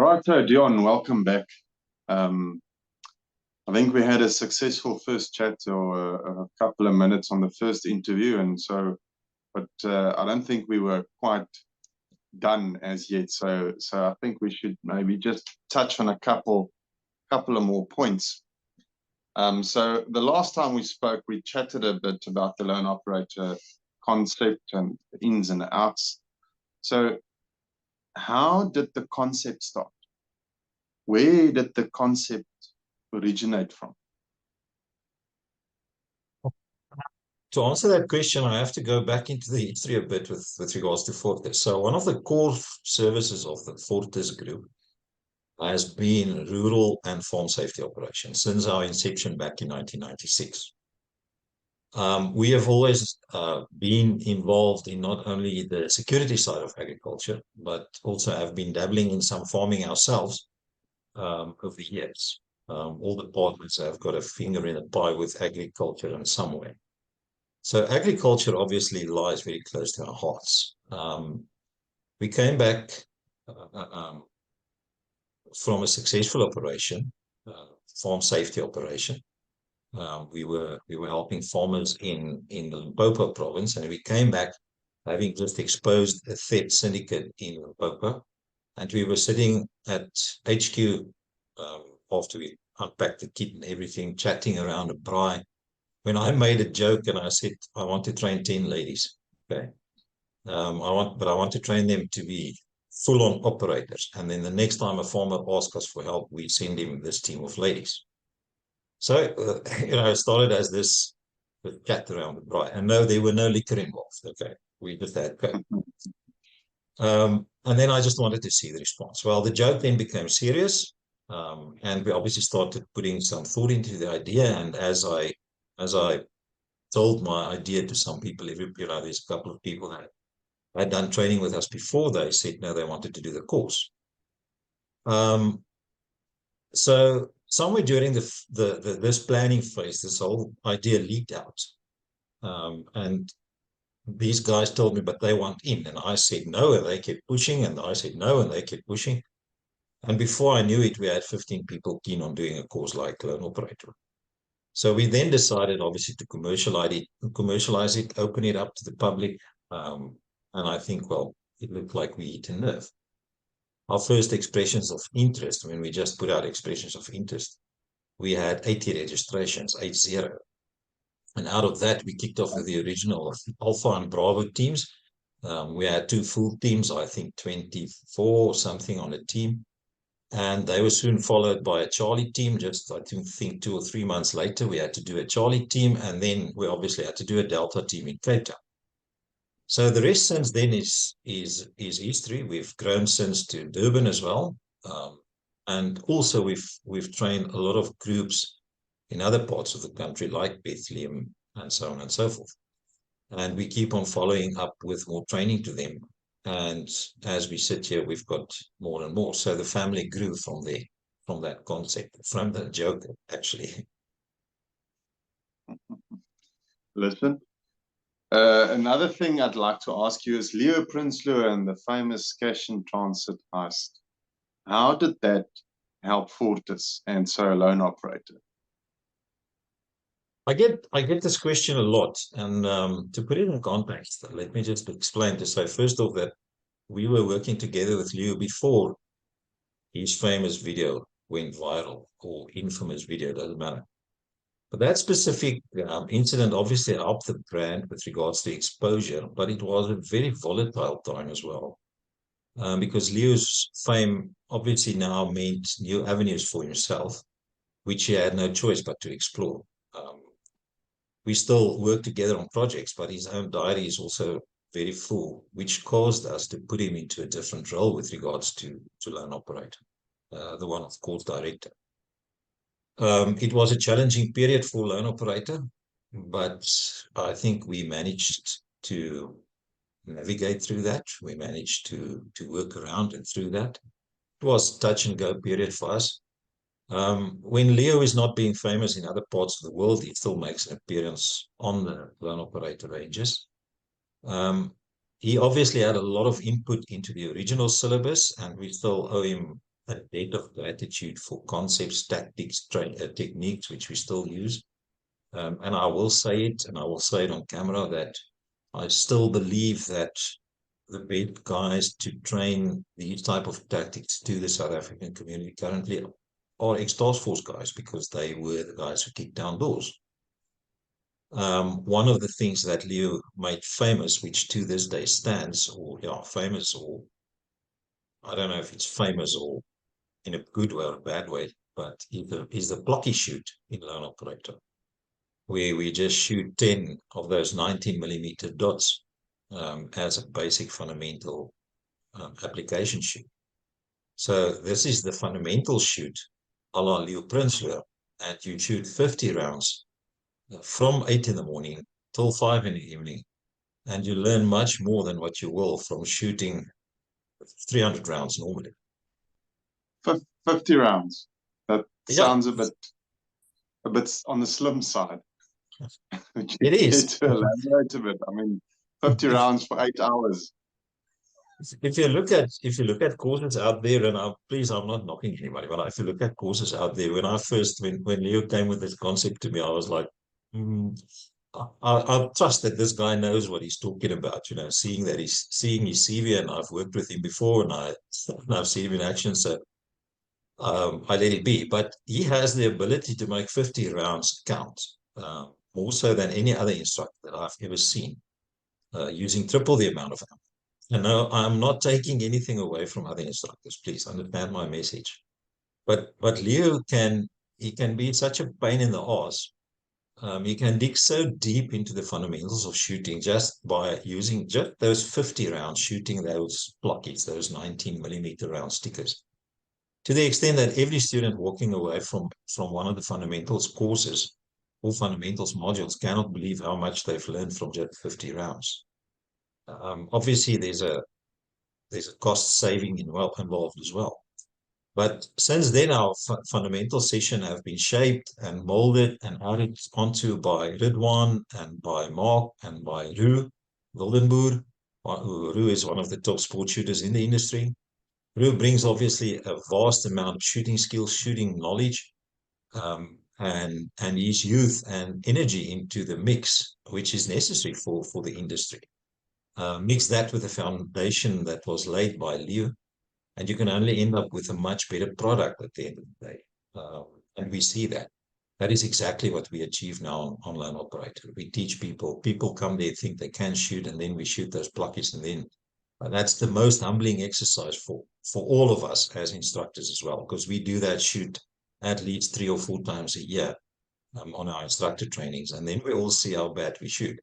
Right, so Dion, welcome back. Um, I think we had a successful first chat or a couple of minutes on the first interview, but I don't think we were quite done as yet. So I think we should maybe just touch on a couple of more points. So the last time we spoke, we chatted a bit about the loan operator concept and the ins and outs. So how did the concept start? Where did the concept originate from? To answer that question, I have to go back into the history a bit with regards to Fortis. So one of the core services of the Fortis Group has been rural and farm safety operations since our inception back in 1996. We have always been involved in not only the security side of agriculture, but also have been dabbling in some farming ourselves over the years. All departments have got a finger in the pie with agriculture in some way. So agriculture obviously lies very close to our hearts. We came back from a successful operation, farm safety operation. We were helping farmers in the Limpopo province, and we came back having just exposed a theft syndicate in Limpopo, and we were sitting at HQ after we unpacked the kit and everything, chatting around a braai, when I made a joke and I said, I want to train 10 ladies. Okay. I want to train them to be full-on operators. And then the next time a farmer asks us for help, we send him this team of ladies. So, it started as this chat around the braai. And no, there were no liquor involved. Okay. We just had coke. And then I just wanted to see the response. Well, the joke then became serious. And we obviously started putting some thought into the idea. And as I told my idea to some people, there's a couple of people that had done training with us before, they said no, they wanted to do the course. So somewhere during this planning phase, this whole idea leaked out. And these guys told me, but they want in. And I said no, and they kept pushing, and I said no, and they kept pushing. And before I knew it, we had 15 people keen on doing a course like loan operator. So we then decided, obviously, to commercialize it, open it up to the public. And I think, well, it looked like we hit a nerve. Our first expressions of interest, when we just put out expressions of interest, we had 80 registrations, 80. And out of that, we kicked off with the original Alpha and Bravo teams. We had 2 full teams, I think 24 or something on a team. And they were soon followed by a Charlie team. Just, I think 2 or 3 months later, we had to do a Charlie team. And then we obviously had to do a Delta team in Cape Town. So the rest since then is history. We've grown since to Durban as well. And also we've trained a lot of groups in other parts of the country, like Bethlehem and so on and so forth. And we keep on following up with more training to them. And as we sit here, we've got more and more. So the family grew from there, from that concept, from the joke, actually. Listen, another thing I'd like to ask you is Leo Prinsloo and the famous cash and transit heist. How did that help Fortis and so a loan operator? I get this question a lot, and to put it in context, let me just explain to say first off that we were working together with Leo before his famous video went viral, or infamous video, doesn't matter. But that specific incident obviously helped the brand with regards to exposure, but it was a very volatile time as well, because Leo's fame obviously now meant new avenues for himself, which he had no choice but to explore. We still work together on projects, but his own diary is also very full, which caused us to put him into a different role with regards to loan operator, the one of course director. It was a challenging period for loan operator, but I think we managed to navigate through that. We managed to work around and through that. It was touch and go period for us. When Leo is not being famous in other parts of the world, he still makes an appearance on the loan operator ranges. He obviously had a lot of input into the original syllabus, and we still owe him a debt of gratitude for concepts, tactics, techniques, which we still use. And I will say it, and I will say it on camera, that I still believe that the best guys to train these type of tactics to the South African community currently are ex-task force guys, because they were the guys who kicked down doors. One of the things that Leo made famous, which to this day stands, or yeah, famous, or I don't know if it's famous or in a good way or a bad way, but is the blocky shoot in Lone Operator, where we just shoot 10 of those 19mm dots as a basic fundamental application shoot. So this is the fundamental shoot a la Leo Prinsloo, and you shoot 50 rounds from 8 in the morning till 5 in the evening, and you learn much more than what you will from shooting 300 rounds normally. 50 rounds. That Yeah. sounds a bit on the slim side. It is. To elaborate a bit. I mean, 50 rounds for 8 hours. If you look at courses out there, and I'm not knocking anybody, but if you look at courses out there, when Leo came with this concept to me, I was like, I trust that this guy knows what he's talking about, seeing his CV, and I've worked with him before, and I've seen him in action. So I let it be, but he has the ability to make 50 rounds count, more so than any other instructor that I've ever seen, using triple the amount of ammo. And no, I'm not taking anything away from other instructors. Please understand my message. But Leo can be such a pain in the ass. He can dig so deep into the fundamentals of shooting just by using just those 50 rounds, shooting those blockies, those 19mm round stickers, to the extent that every student walking away from one of the fundamentals courses or fundamentals modules cannot believe how much they've learned from just 50 rounds. Obviously, there's a cost saving involved as well. But since then, our fundamental session have been shaped and molded and added onto by Ridwan and by Mark and by Roo Wildenboer. Roo is one of the top sport shooters in the industry. Roo brings obviously a vast amount of shooting skills, shooting knowledge, and his youth and energy into the mix, which is necessary for the industry. Mix that with the foundation that was laid by Leo, and you can only end up with a much better product at the end of the day. And we see that. That is exactly what we achieve now on Lone Operator. We teach people come there, think they can shoot, and then we shoot those blockies, and then that's the most humbling exercise for all of us as instructors as well, because we do that shoot at least 3 or 4 times a year on our instructor trainings, and then we all see how bad we shoot.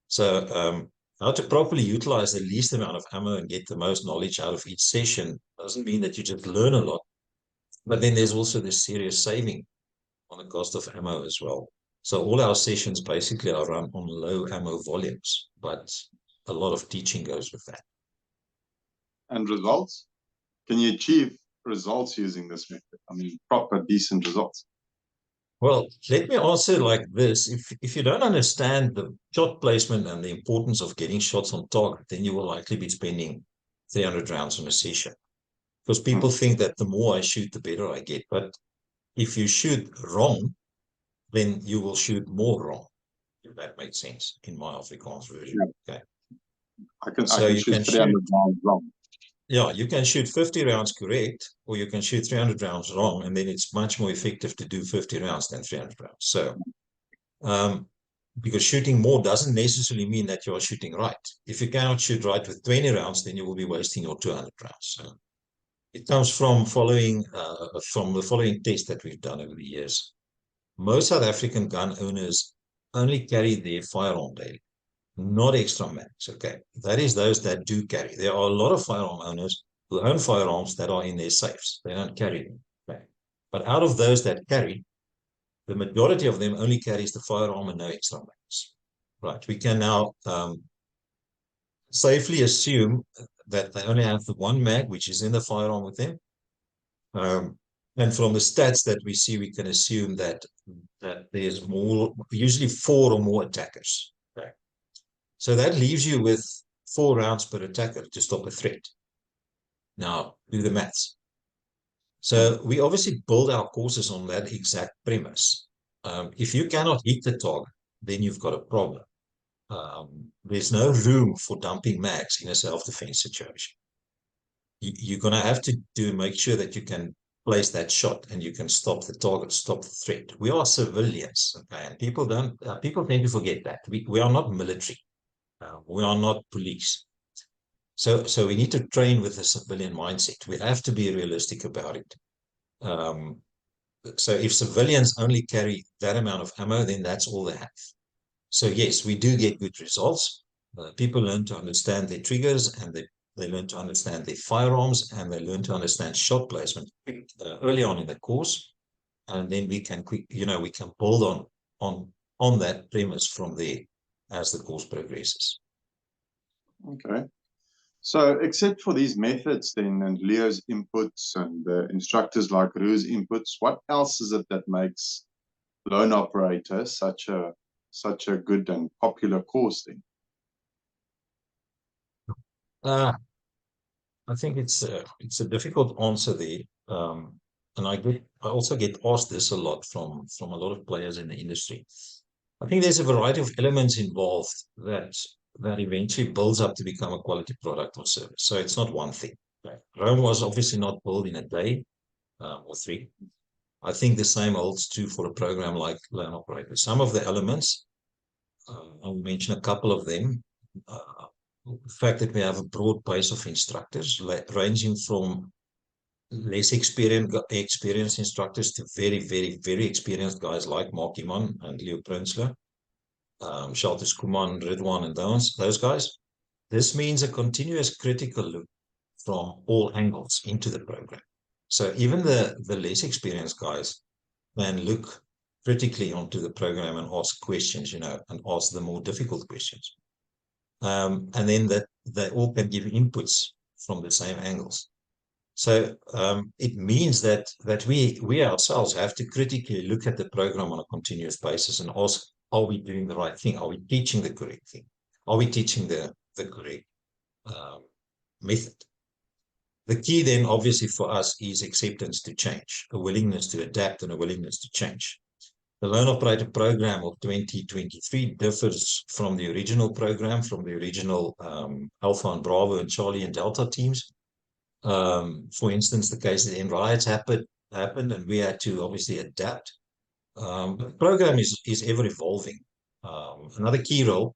So how to properly utilize the least amount of ammo and get the most knowledge out of each session doesn't mean that you just learn a lot, but then there's also this serious saving on the cost of ammo as well. So all our sessions basically are run on low ammo volumes, but a lot of teaching goes with that. And results? Can you achieve results using this method? I mean, proper, decent results. Well, let me answer like this. If you don't understand the shot placement and the importance of getting shots on target, then you will likely be spending 300 rounds on a session. Because people think that the more I shoot, the better I get. But if you shoot wrong, then you will shoot more wrong. If that makes sense in my Afrikaans version. Yeah. Okay. I can shoot 300 rounds wrong. Yeah, you can shoot 50 rounds correct, or you can shoot 300 rounds wrong, and then it's much more effective to do 50 rounds than 300 rounds. So, because shooting more doesn't necessarily mean that you are shooting right. If you cannot shoot right with 20 rounds, then you will be wasting your 200 rounds. So it comes from the following test that we've done over the years. Most South African gun owners only carry their firearm daily, not extra mags. Okay, that is those that do carry. There are a lot of firearm owners who own firearms that are in their safes. They don't carry them. Okay? But out of those that carry, the majority of them only carries the firearm and no extra mags. Right? We can now safely assume that they only have the one mag, which is in the firearm with them. And from the stats that we see, we can assume that there's usually 4 or more attackers. Okay? So that leaves you with 4 rounds per attacker to stop a threat. Now, do the maths. So we obviously build our courses on that exact premise. If you cannot hit the target, then you've got a problem. There's no room for dumping mags in a self-defense situation. You're going to have to make sure that you can place that shot and you can stop the target, stop the threat. We are civilians, okay? And people tend to forget that. We are not military. We are not police. So we need to train with a civilian mindset. We have to be realistic about it. So if civilians only carry that amount of ammo, then that's all they have. So yes, we do get good results. People learn to understand their triggers, and they learn to understand their firearms, and they learn to understand shot placement early on in the course. And then we can we can build on that premise from there as the course progresses. Okay. So except for these methods then, and Leo's inputs and the instructors like Ru's inputs, what else is it that makes Lone Operator such a good and popular course then? I think it's a difficult answer there. And I also get asked this a lot from a lot of players in the industry. I think there's a variety of elements involved that eventually builds up to become a quality product or service. So it's not one thing. Right? Rome was obviously not built in a day or 3. I think the same holds true for a program like Lone Operator. Some of the elements, I'll mention a couple of them. The fact that we have a broad base of instructors, ranging from less experienced instructors to very, very, very experienced guys like Mark Iman and Leo Prinsloo, Shaltis Kuman, Ridwan, and those guys. This means a continuous critical look from all angles into the program. So even the less experienced guys can look critically onto the program and ask questions, and ask the more difficult questions. And then that they all can give inputs from the same angles. So it means that we ourselves have to critically look at the program on a continuous basis and ask, are we doing the right thing? Are we teaching the correct thing? Are we teaching the correct method? The key then, obviously, for us is acceptance to change, a willingness to adapt and a willingness to change. The Lone Operator program of 2023 differs from the original program, from the original Alpha and Bravo and Charlie and Delta teams. For instance, the case that riots happened, and we had to obviously adapt. The program is ever evolving. Another key role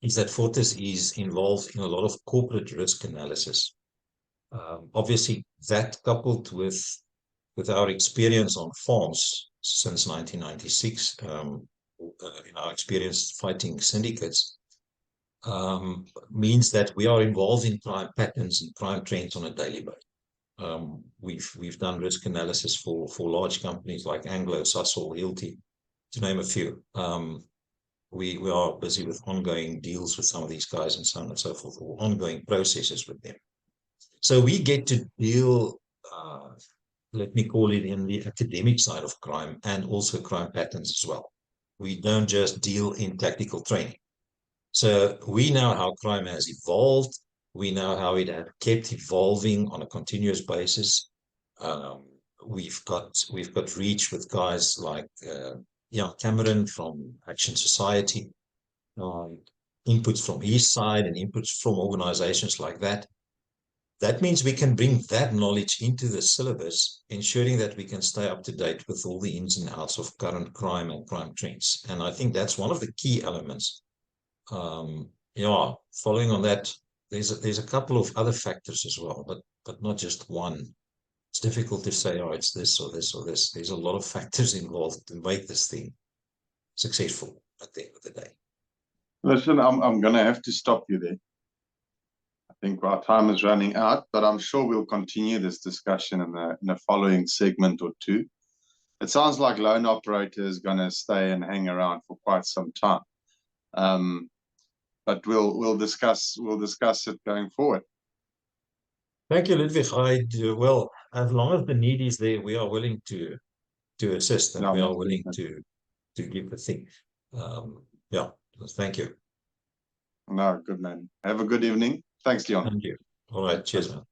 is that Fortis is involved in a lot of corporate risk analysis. Obviously, that coupled with our experience on farms since 1996, in our experience fighting syndicates, means that we are involved in crime patterns and crime trends on a daily basis. We've done risk analysis for large companies like Anglo, Sasol, Hilti, to name a few. We are busy with ongoing deals with some of these guys and so on and so forth, or ongoing processes with them. So we get to deal, let me call it, in the academic side of crime and also crime patterns as well. We don't just deal in tactical training. So we know how crime has evolved. We know how it had kept evolving on a continuous basis. We've got reach with guys like Cameron from Action Society, inputs from his side and inputs from organizations like that. That means we can bring that knowledge into the syllabus, ensuring that we can stay up to date with all the ins and outs of current crime and crime trends. And I think that's one of the key elements. Following on that, there's a couple of other factors as well, but not just one. It's difficult to say, it's this or this or this. There's a lot of factors involved to make this thing successful at the end of the day. Listen, I'm going to have to stop you there. I think our time is running out, but I'm sure we'll continue this discussion in a following segment or two. It sounds like Lone Operator is going to stay and hang around for quite some time. But we'll discuss it going forward. Thank you, Ludwig. Well, as long as the need is there, we are willing to assist, and we are willing to give the thing. Thank you. No, good man. Have a good evening. Thanks, Leon. Thank you. All right. Cheers, man.